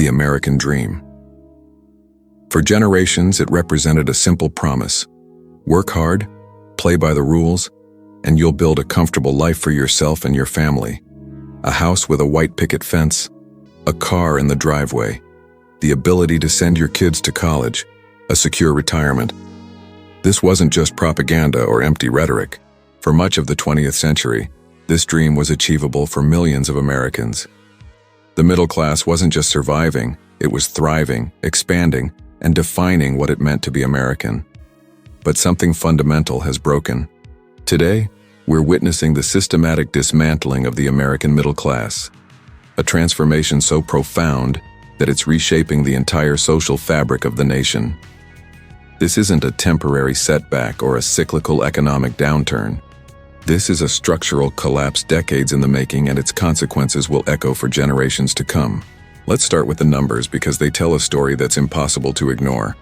the American dream. For generations, it represented a simple promise: work hard, play by the rules, and you'll build a comfortable life for yourself and your family. A house with a white picket fence, a car in the driveway, the ability to send your kids to college, a secure retirement. This wasn't just propaganda or empty rhetoric. For much of the 20th century, this dream was achievable for millions of Americans. The middle class wasn't just surviving, it was thriving, expanding, and defining what it meant to be American. But something fundamental has broken. Today, we're witnessing the systematic dismantling of the American middle class, a transformation so profound that it's reshaping the entire social fabric of the nation. This isn't a temporary setback or a cyclical economic downturn. This is a structural collapse decades in the making, and its consequences will echo for generations to come. Let's start with the numbers because they tell a story that's impossible to ignore.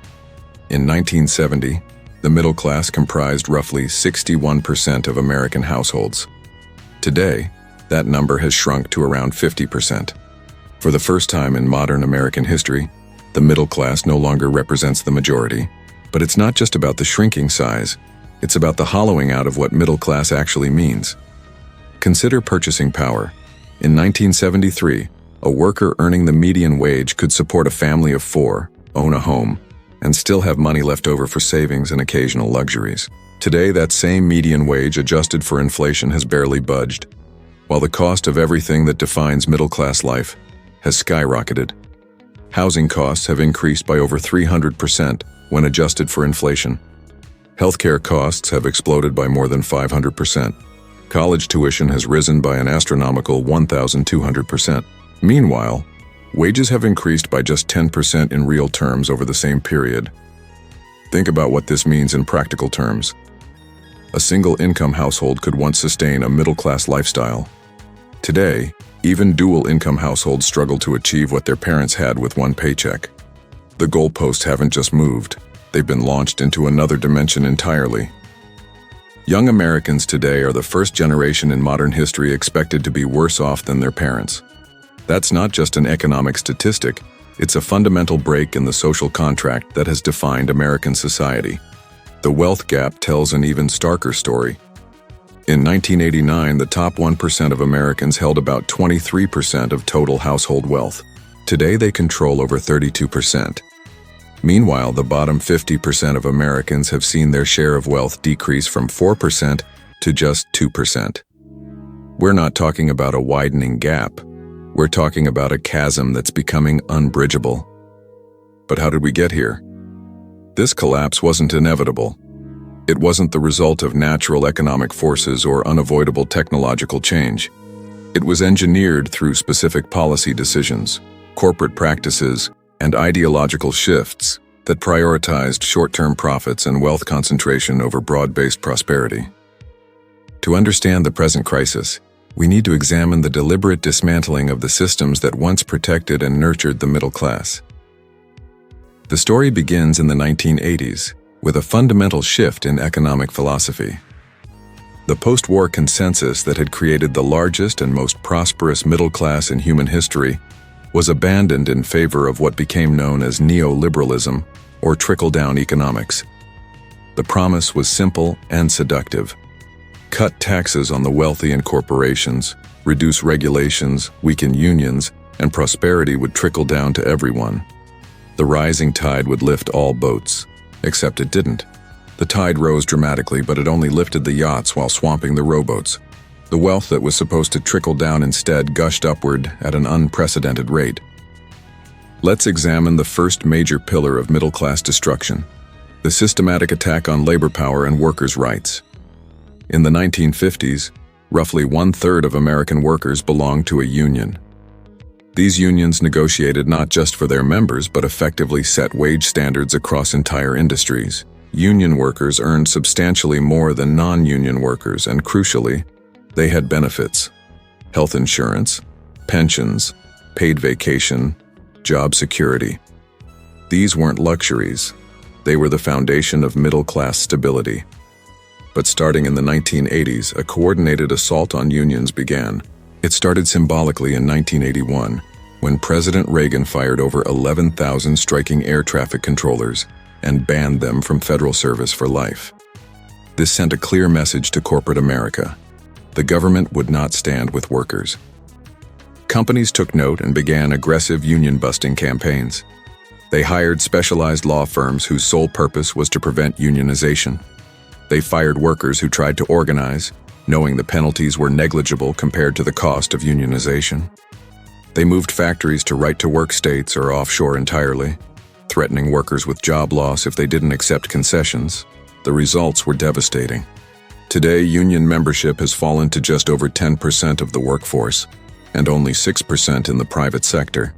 In 1970, the middle class comprised roughly 61% of American households. Today, that number has shrunk to around 50%. For the first time in modern American history, the middle class no longer represents the majority. But it's not just about the shrinking size, it's about the hollowing out of what middle class actually means. Consider purchasing power. In 1973, a worker earning the median wage could support a family of 4, own a home, and still have money left over for savings and occasional luxuries. Today, that same median wage adjusted for inflation has barely budged, while the cost of everything that defines middle-class life has skyrocketed. Housing costs have increased by over 300% when adjusted for inflation. Healthcare costs have exploded by more than 500%. College tuition has risen by an astronomical 1,200%. Meanwhile, wages have increased by just 10% in real terms over the same period. Think about what this means in practical terms. A single-income household could once sustain a middle-class lifestyle. Today, even dual-income households struggle to achieve what their parents had with one paycheck. The goalposts haven't just moved, they've been launched into another dimension entirely. Young Americans today are the first generation in modern history expected to be worse off than their parents. That's not just an economic statistic, it's a fundamental break in the social contract that has defined American society. The wealth gap tells an even starker story. In 1989, the top 1% of Americans held about 23% of total household wealth. Today, they control over 32%. Meanwhile, the bottom 50% of Americans have seen their share of wealth decrease from 4% to just 2%. We're not talking about a widening gap. We're talking about a chasm that's becoming unbridgeable. But how did we get here? This collapse wasn't inevitable. It wasn't the result of natural economic forces or unavoidable technological change. It was engineered through specific policy decisions, corporate practices, and ideological shifts that prioritized short-term profits and wealth concentration over broad-based prosperity. To understand the present crisis, we need to examine the deliberate dismantling of the systems that once protected and nurtured the middle class. The story begins in the 1980s with a fundamental shift in economic philosophy. The post-war consensus that had created the largest and most prosperous middle class in human history was abandoned in favor of what became known as neoliberalism or trickle-down economics. The promise was simple and seductive. Cut taxes on the wealthy and corporations, reduce regulations, weaken unions, and prosperity would trickle down to everyone. The rising tide would lift all boats, except it didn't. The tide rose dramatically, but it only lifted the yachts while swamping the rowboats. The wealth that was supposed to trickle down instead gushed upward at an unprecedented rate. Let's examine the first major pillar of middle-class destruction: the systematic attack on labor power and workers' rights. In the 1950s, roughly 1/3 of American workers belonged to a union. These unions negotiated not just for their members but effectively set wage standards across entire industries. Union workers earned substantially more than non-union workers, and crucially, they had benefits: health insurance, pensions, paid vacation, job security. These weren't luxuries. They were the foundation of middle-class stability. But starting in the 1980s, a coordinated assault on unions began. It started symbolically in 1981, when President Reagan fired over 11,000 striking air traffic controllers and banned them from federal service for life. This sent a clear message to corporate America. The government would not stand with workers. Companies took note and began aggressive union-busting campaigns. They hired specialized law firms whose sole purpose was to prevent unionization. They fired workers who tried to organize, knowing the penalties were negligible compared to the cost of unionization. They moved factories to right-to-work states or offshore entirely, threatening workers with job loss if they didn't accept concessions. The results were devastating. Today, union membership has fallen to just over 10% of the workforce, and only 6% in the private sector.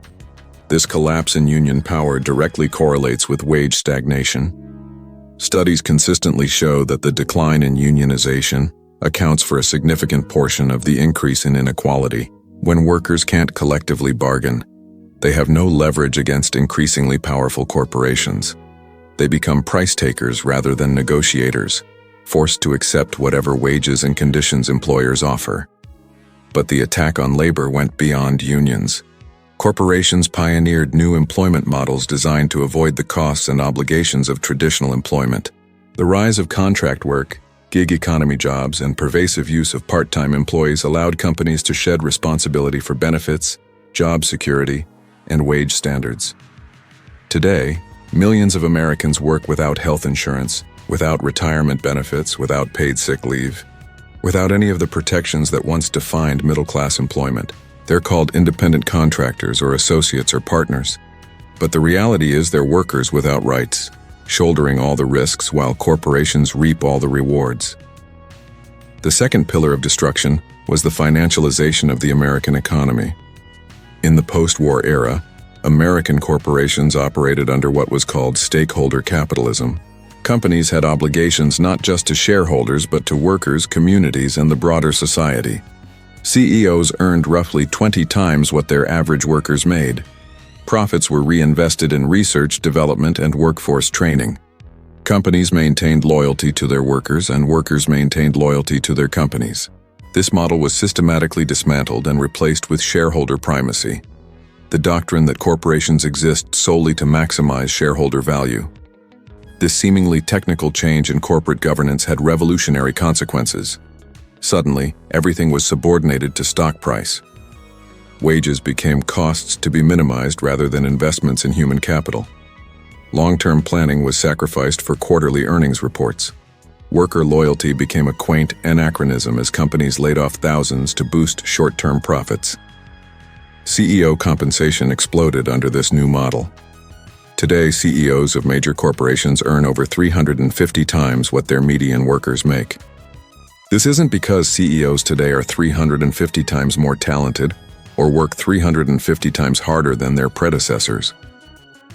This collapse in union power directly correlates with wage stagnation. Studies consistently show that the decline in unionization accounts for a significant portion of the increase in inequality. When workers can't collectively bargain, they have no leverage against increasingly powerful corporations. They become price takers rather than negotiators, forced to accept whatever wages and conditions employers offer. But the attack on labor went beyond unions. Corporations pioneered new employment models designed to avoid the costs and obligations of traditional employment. The rise of contract work, gig economy jobs, and pervasive use of part-time employees allowed companies to shed responsibility for benefits, job security, and wage standards. Today, millions of Americans work without health insurance, without retirement benefits, without paid sick leave, without any of the protections that once defined middle-class employment. They're called independent contractors or associates or partners. But the reality is they're workers without rights, shouldering all the risks while corporations reap all the rewards. The second pillar of destruction was the financialization of the American economy. In the post-war era, American corporations operated under what was called stakeholder capitalism. Companies had obligations not just to shareholders but to workers, communities, and the broader society. CEOs earned roughly 20 times what their average workers made. Profits were reinvested in research, development, and workforce training. Companies maintained loyalty to their workers, and workers maintained loyalty to their companies. This model was systematically dismantled and replaced with shareholder primacy, the doctrine that corporations exist solely to maximize shareholder value. This seemingly technical change in corporate governance had revolutionary consequences. Suddenly, everything was subordinated to stock price. Wages became costs to be minimized rather than investments in human capital. Long-term planning was sacrificed for quarterly earnings reports. Worker loyalty became a quaint anachronism as companies laid off thousands to boost short-term profits. CEO compensation exploded under this new model. Today, CEOs of major corporations earn over 350 times what their median workers make. This isn't because CEOs today are 350 times more talented or work 350 times harder than their predecessors.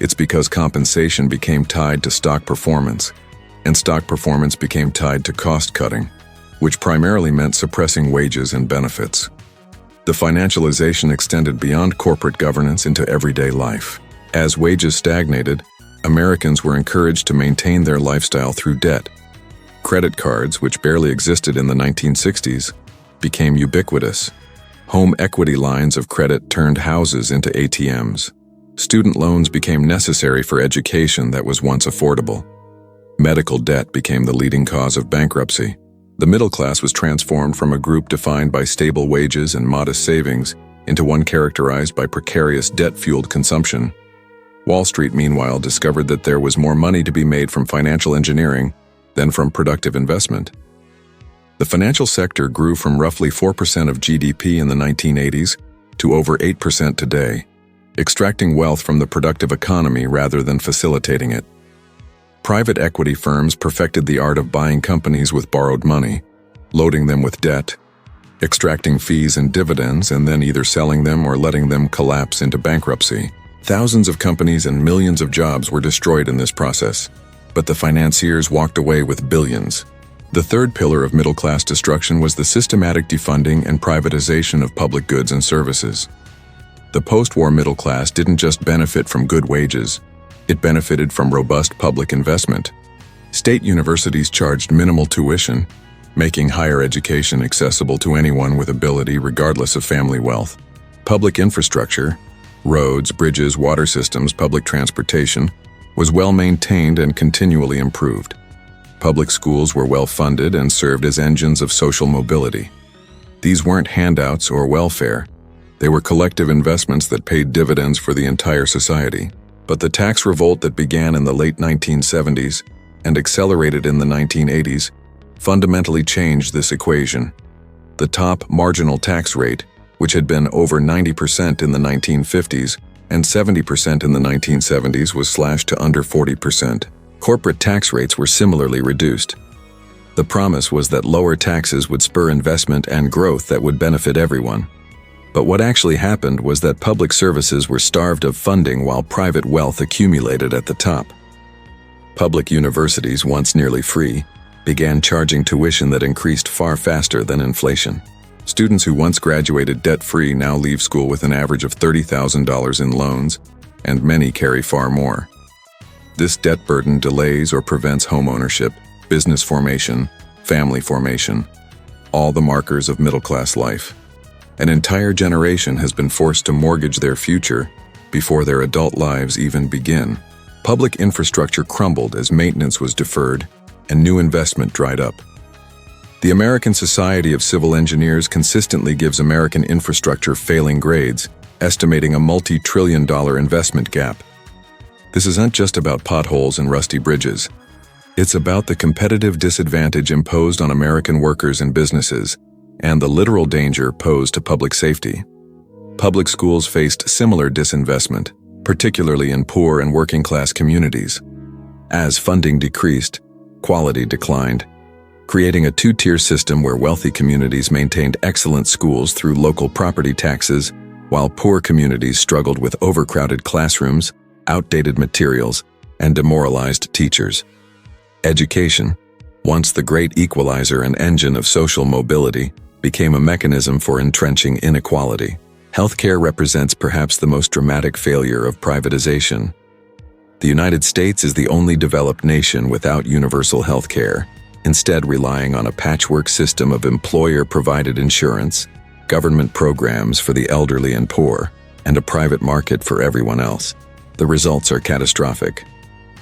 It's because compensation became tied to stock performance, and stock performance became tied to cost cutting, which primarily meant suppressing wages and benefits. The financialization extended beyond corporate governance into everyday life. As wages stagnated, Americans were encouraged to maintain their lifestyle through debt. Credit cards, which barely existed in the 1960s, became ubiquitous. Home equity lines of credit turned houses into ATMs. Student loans became necessary for education that was once affordable. Medical debt became the leading cause of bankruptcy. The middle class was transformed from a group defined by stable wages and modest savings into one characterized by precarious debt-fueled consumption. Wall Street, meanwhile, discovered that there was more money to be made from financial engineering than from productive investment. The financial sector grew from roughly 4% of GDP in the 1980s to over 8% today, extracting wealth from the productive economy rather than facilitating it. Private equity firms perfected the art of buying companies with borrowed money, loading them with debt, extracting fees and dividends, and then either selling them or letting them collapse into bankruptcy. Thousands of companies and millions of jobs were destroyed in this process, but the financiers walked away with billions. The third pillar of middle-class destruction was the systematic defunding and privatization of public goods and services. The post-war middle class didn't just benefit from good wages, it benefited from robust public investment. State universities charged minimal tuition, making higher education accessible to anyone with ability regardless of family wealth. Public infrastructure, roads, bridges, water systems, public transportation, was well maintained and continually improved. Public schools were well funded and served as engines of social mobility. These weren't handouts or welfare. They were collective investments that paid dividends for the entire society. But the tax revolt that began in the late 1970s and accelerated in the 1980s fundamentally changed this equation. The top marginal tax rate, which had been over 90% in the 1950s and 70% in the 1970s, was slashed to under 40%. Corporate tax rates were similarly reduced. The promise was that lower taxes would spur investment and growth that would benefit everyone. But what actually happened was that public services were starved of funding while private wealth accumulated at the top. Public universities, once nearly free, began charging tuition that increased far faster than inflation. Students who once graduated debt-free now leave school with an average of $30,000 in loans, and many carry far more. This debt burden delays or prevents homeownership, business formation, family formation, all the markers of middle-class life. An entire generation has been forced to mortgage their future before their adult lives even begin. Public infrastructure crumbled as maintenance was deferred and new investment dried up. The American Society of Civil Engineers consistently gives American infrastructure failing grades, estimating a multi-trillion-dollar investment gap. This isn't just about potholes and rusty bridges. It's about the competitive disadvantage imposed on American workers and businesses, and the literal danger posed to public safety. Public schools faced similar disinvestment, particularly in poor and working-class communities. As funding decreased, quality declined, creating a two-tier system where wealthy communities maintained excellent schools through local property taxes, while poor communities struggled with overcrowded classrooms, outdated materials, and demoralized teachers. Education, once the great equalizer and engine of social mobility, became a mechanism for entrenching inequality. Healthcare represents perhaps the most dramatic failure of privatization. The United States is the only developed nation without universal healthcare, instead relying on a patchwork system of employer-provided insurance, government programs for the elderly and poor, and a private market for everyone else. The results are catastrophic.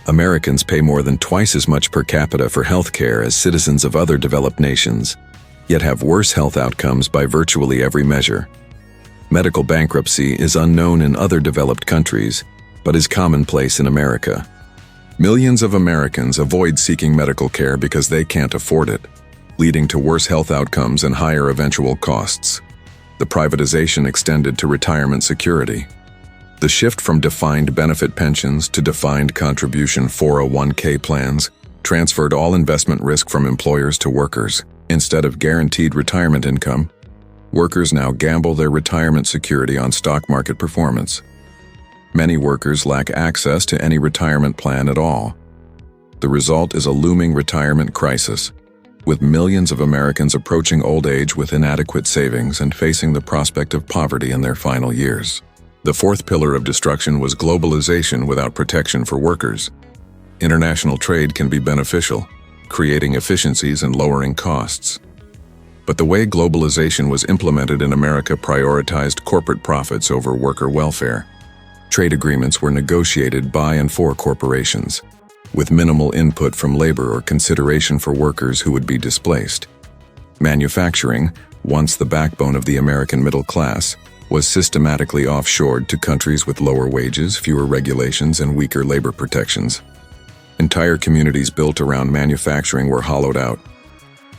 Americans pay more than twice as much per capita for healthcare as citizens of other developed nations, yet have worse health outcomes by virtually every measure. Medical bankruptcy is unknown in other developed countries, but is commonplace in America. Millions of Americans avoid seeking medical care because they can't afford it, leading to worse health outcomes and higher eventual costs. The privatization extended to retirement security. The shift from defined benefit pensions to defined contribution 401k plans transferred all investment risk from employers to workers. Instead of guaranteed retirement income, workers now gamble their retirement security on stock market performance. Many workers lack access to any retirement plan at all. The result is a looming retirement crisis, with millions of Americans approaching old age with inadequate savings and facing the prospect of poverty in their final years. The fourth pillar of destruction was globalization without protection for workers. International trade can be beneficial, creating efficiencies and lowering costs. But the way globalization was implemented in America prioritized corporate profits over worker welfare. Trade agreements were negotiated by and for corporations, with minimal input from labor or consideration for workers who would be displaced. Manufacturing, once the backbone of the American middle class, was systematically offshored to countries with lower wages, fewer regulations, and weaker labor protections. Entire communities built around manufacturing were hollowed out.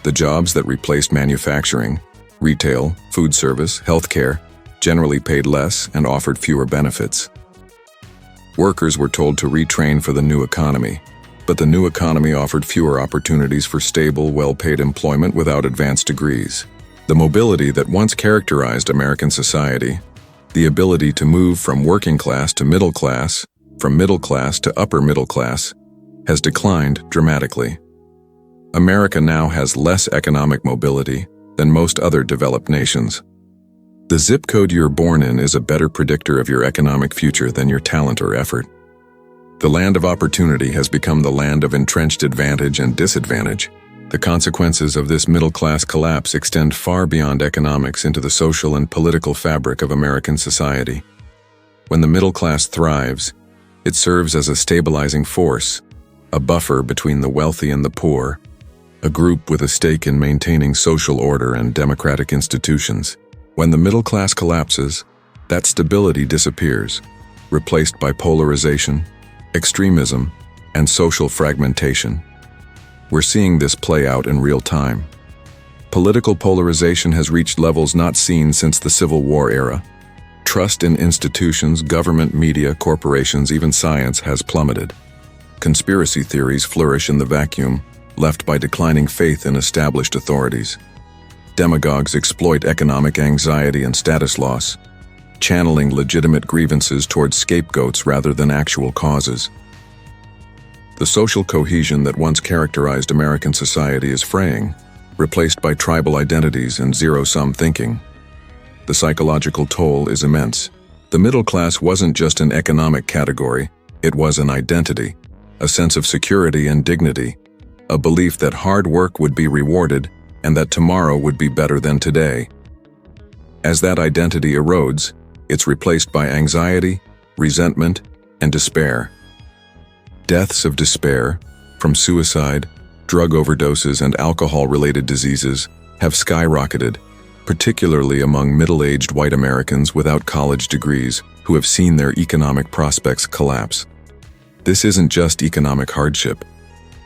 The jobs that replaced manufacturing, retail, food service, healthcare, generally paid less and offered fewer benefits. Workers were told to retrain for the new economy, but the new economy offered fewer opportunities for stable, well-paid employment without advanced degrees. The mobility that once characterized American society, the ability to move from working class to middle class, from middle class to upper middle class, has declined dramatically. America now has less economic mobility than most other developed nations. The zip code you're born in is a better predictor of your economic future than your talent or effort. The land of opportunity has become the land of entrenched advantage and disadvantage. The consequences of this middle-class collapse extend far beyond economics into the social and political fabric of American society. When the middle class thrives, it serves as a stabilizing force, a buffer between the wealthy and the poor, a group with a stake in maintaining social order and democratic institutions. When the middle class collapses, that stability disappears, replaced by polarization, extremism, and social fragmentation. We're seeing this play out in real time. Political polarization has reached levels not seen since the Civil War era. Trust in institutions, government, media, corporations, even science has plummeted. Conspiracy theories flourish in the vacuum, left by declining faith in established authorities. Demagogues exploit economic anxiety and status loss, channeling legitimate grievances towards scapegoats rather than actual causes. The social cohesion that once characterized American society is fraying, replaced by tribal identities and zero-sum thinking. The psychological toll is immense. The middle class wasn't just an economic category, it was an identity, a sense of security and dignity, a belief that hard work would be rewarded and that tomorrow would be better than today. As that identity erodes, it's replaced by anxiety, resentment, and despair. Deaths of despair, from suicide, drug overdoses, and alcohol-related diseases, have skyrocketed, particularly among middle-aged white Americans without college degrees who have seen their economic prospects collapse. This isn't just economic hardship.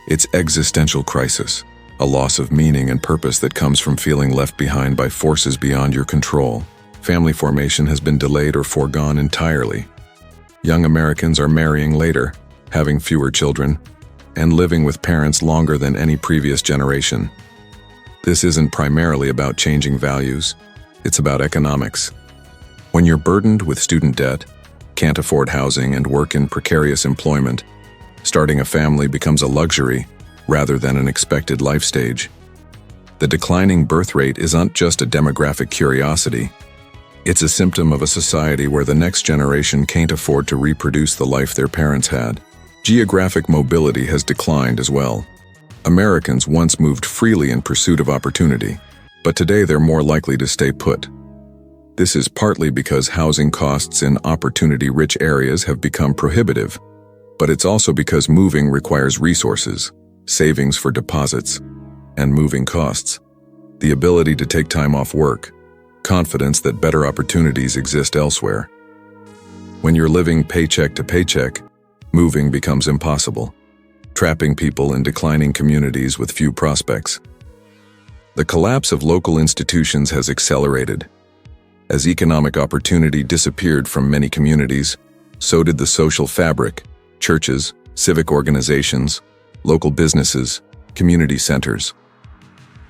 It's existential crisis, a loss of meaning and purpose that comes from feeling left behind by forces beyond your control. Family formation has been delayed or foregone entirely. Young Americans are marrying later, having fewer children, and living with parents longer than any previous generation. This isn't primarily about changing values, it's about economics. When you're burdened with student debt, can't afford housing, and work in precarious employment, starting a family becomes a luxury rather than an expected life stage. The declining birth rate isn't just a demographic curiosity. It's a symptom of a society where the next generation can't afford to reproduce the life their parents had. Geographic mobility has declined as well. Americans once moved freely in pursuit of opportunity, but today they're more likely to stay put. This is partly because housing costs in opportunity-rich areas have become prohibitive, but it's also because moving requires resources, savings for deposits, and moving costs. The ability to take time off work, confidence that better opportunities exist elsewhere. When you're living paycheck to paycheck, moving becomes impossible, trapping people in declining communities with few prospects. The collapse of local institutions has accelerated. As economic opportunity disappeared from many communities, so did the social fabric, churches, civic organizations, local businesses, community centers.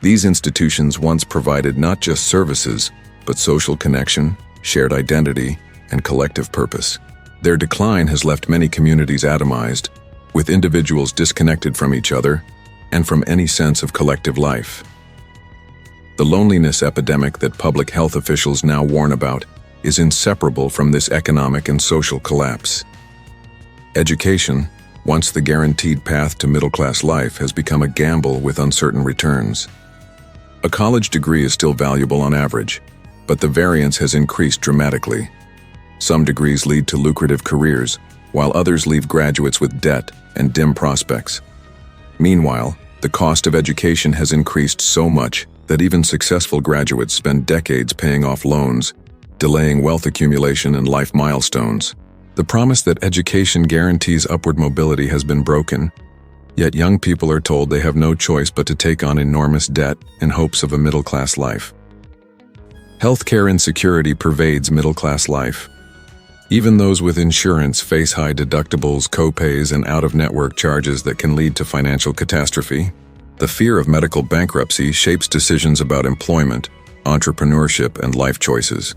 These institutions once provided not just services, but social connection, shared identity, and collective purpose. Their decline has left many communities atomized, with individuals disconnected from each other and from any sense of collective life. The loneliness epidemic that public health officials now warn about is inseparable from this economic and social collapse. Education, once the guaranteed path to middle-class life, has become a gamble with uncertain returns. A college degree is still valuable on average, but the variance has increased dramatically. Some degrees lead to lucrative careers, while others leave graduates with debt and dim prospects. Meanwhile, the cost of education has increased so much that even successful graduates spend decades paying off loans, delaying wealth accumulation and life milestones. The promise that education guarantees upward mobility has been broken, yet young people are told they have no choice but to take on enormous debt in hopes of a middle-class life. Healthcare insecurity pervades middle-class life. Even those with insurance face high deductibles, copays, and out-of-network charges that can lead to financial catastrophe. The fear of medical bankruptcy shapes decisions about employment, entrepreneurship, and life choices.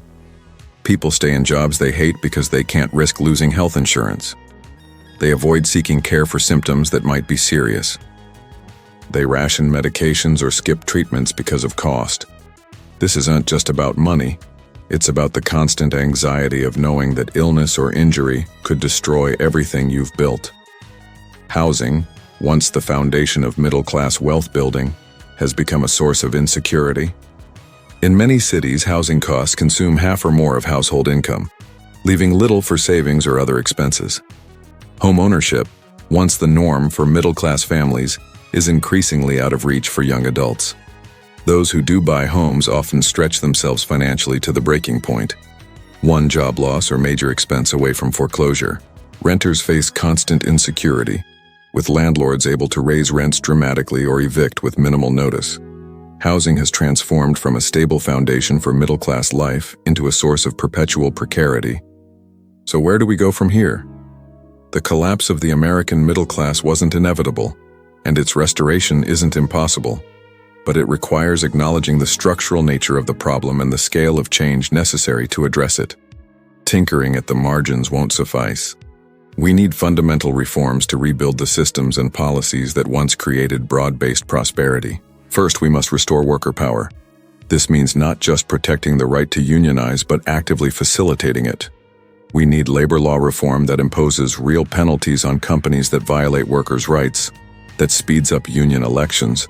People stay in jobs they hate because they can't risk losing health insurance. They avoid seeking care for symptoms that might be serious. They ration medications or skip treatments because of cost. This isn't just about money. It's about the constant anxiety of knowing that illness or injury could destroy everything you've built. Housing, once the foundation of middle-class wealth building, has become a source of insecurity. In many cities, housing costs consume half or more of household income. leaving little for savings or other expenses. Home ownership, once the norm for middle-class families, is increasingly out of reach for young adults. Those who do buy homes often stretch themselves financially to the breaking point. One job loss or major expense away from foreclosure. Renters face constant insecurity, with landlords able to raise rents dramatically or evict with minimal notice. Housing has transformed from a stable foundation for middle-class life into a source of perpetual precarity. So where do we go from here? The collapse of the American middle class wasn't inevitable, and its restoration isn't impossible, but it requires acknowledging the structural nature of the problem and the scale of change necessary to address it. Tinkering at the margins won't suffice. We need fundamental reforms to rebuild the systems and policies that once created broad-based prosperity. First, we must restore worker power. This means not just protecting the right to unionize, but actively facilitating it. We need labor law reform that imposes real penalties on companies that violate workers' rights, that speeds up union elections,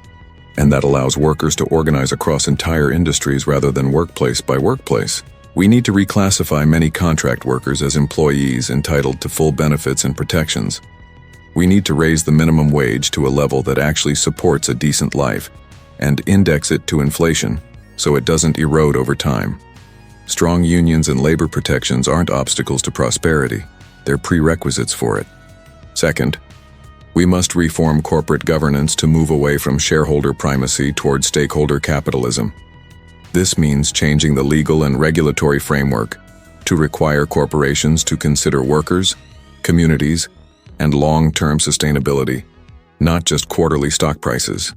and that allows workers to organize across entire industries rather than workplace by workplace. We need to reclassify many contract workers as employees entitled to full benefits and protections. We need to raise the minimum wage to a level that actually supports a decent life, and index it to inflation so it doesn't erode over time. Strong unions and labor protections aren't obstacles to prosperity, they're prerequisites for it. Second, we must reform corporate governance to move away from shareholder primacy toward stakeholder capitalism. This means changing the legal and regulatory framework to require corporations to consider workers, communities, and long-term sustainability, not just quarterly stock prices.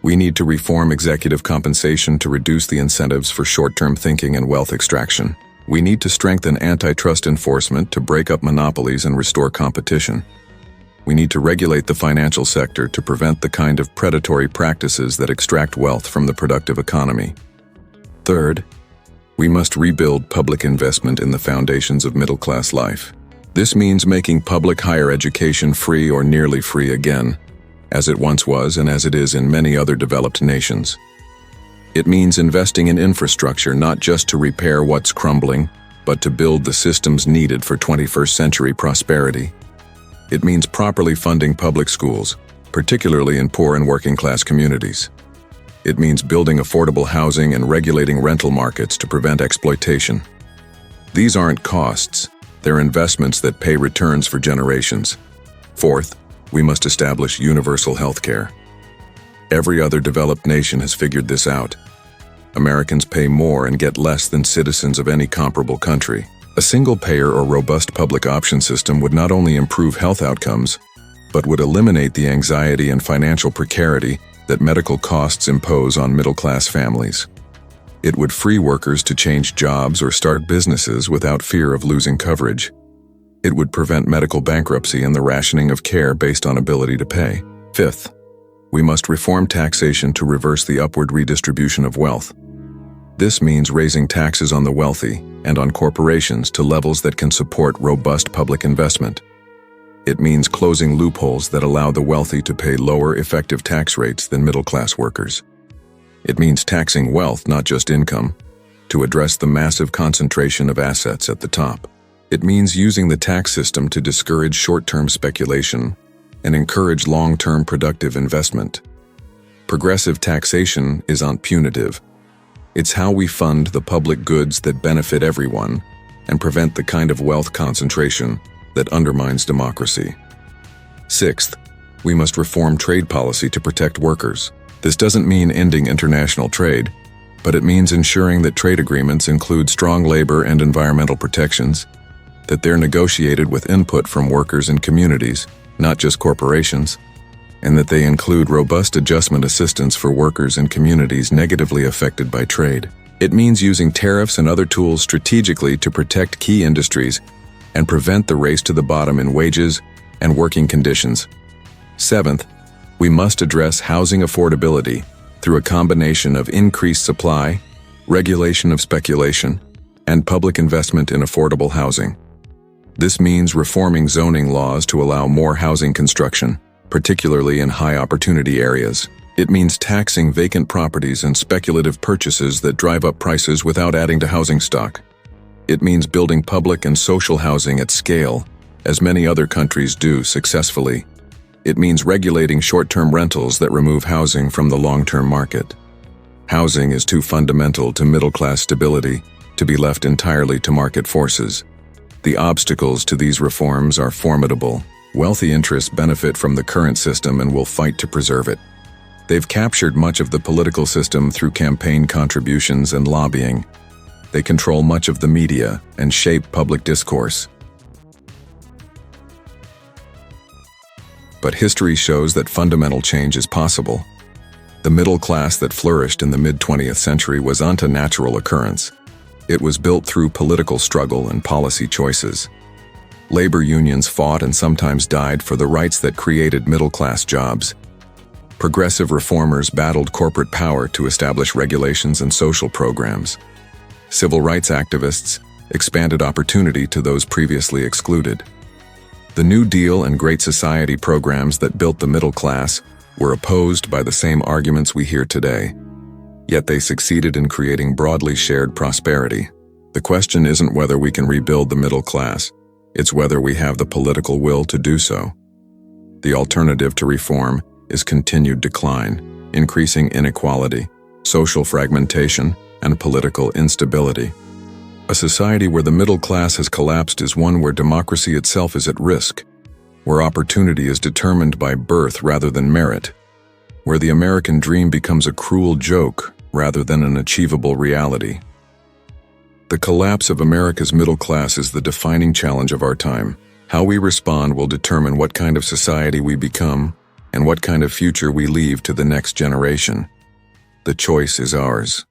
We need to reform executive compensation to reduce the incentives for short-term thinking and wealth extraction. We need to strengthen antitrust enforcement to break up monopolies and restore competition. We need to regulate the financial sector to prevent the kind of predatory practices that extract wealth from the productive economy. Third, we must rebuild public investment in the foundations of middle-class life. This means making public higher education free or nearly free again, as it once was and as it is in many other developed nations. It means investing in infrastructure not just to repair what's crumbling, but to build the systems needed for 21st century prosperity. It means properly funding public schools, particularly in poor and working-class communities. It means building affordable housing and regulating rental markets to prevent exploitation. These aren't costs, they're investments that pay returns for generations. Fourth, we must establish universal health care. Every other developed nation has figured this out. Americans pay more and get less than citizens of any comparable country. A single-payer or robust public option system would not only improve health outcomes, but would eliminate the anxiety and financial precarity that medical costs impose on middle-class families. It would free workers to change jobs or start businesses without fear of losing coverage. It would prevent medical bankruptcy and the rationing of care based on ability to pay. Fifth, we must reform taxation to reverse the upward redistribution of wealth. This means raising taxes on the wealthy and on corporations to levels that can support robust public investment. It means closing loopholes that allow the wealthy to pay lower effective tax rates than middle-class workers. It means taxing wealth, not just income, to address the massive concentration of assets at the top. It means using the tax system to discourage short-term speculation and encourage long-term productive investment. Progressive taxation isn't punitive. It's how we fund the public goods that benefit everyone and prevent the kind of wealth concentration that undermines democracy. Sixth, we must reform trade policy to protect workers. This doesn't mean ending international trade, but it means ensuring that trade agreements include strong labor and environmental protections, that they're negotiated with input from workers and communities, not just corporations, and that they include robust adjustment assistance for workers and communities negatively affected by trade. It means using tariffs and other tools strategically to protect key industries and prevent the race to the bottom in wages and working conditions. Seventh, we must address housing affordability through a combination of increased supply, regulation of speculation, and public investment in affordable housing. This means reforming zoning laws to allow more housing construction, particularly in high-opportunity areas. It means taxing vacant properties and speculative purchases that drive up prices without adding to housing stock. It means building public and social housing at scale, as many other countries do successfully. It means regulating short-term rentals that remove housing from the long-term market. Housing is too fundamental to middle-class stability to be left entirely to market forces. The obstacles to these reforms are formidable. Wealthy interests benefit from the current system and will fight to preserve it. They've captured much of the political system through campaign contributions and lobbying. They control much of the media and shape public discourse. But history shows that fundamental change is possible. The middle class that flourished in the mid-20th century wasn't a natural occurrence. It was built through political struggle and policy choices. Labor unions fought and sometimes died for the rights that created middle-class jobs. Progressive reformers battled corporate power to establish regulations and social programs. Civil rights activists expanded opportunity to those previously excluded. The New Deal and Great Society programs that built the middle class were opposed by the same arguments we hear today. Yet they succeeded in creating broadly shared prosperity. The question isn't whether we can rebuild the middle class, it's whether we have the political will to do so. The alternative to reform is continued decline, increasing inequality, social fragmentation, and political instability. A society where the middle class has collapsed is one where democracy itself is at risk, where opportunity is determined by birth rather than merit, where the American dream becomes a cruel joke rather than an achievable reality. The collapse of America's middle class is the defining challenge of our time. How we respond will determine what kind of society we become and what kind of future we leave to the next generation. The choice is ours.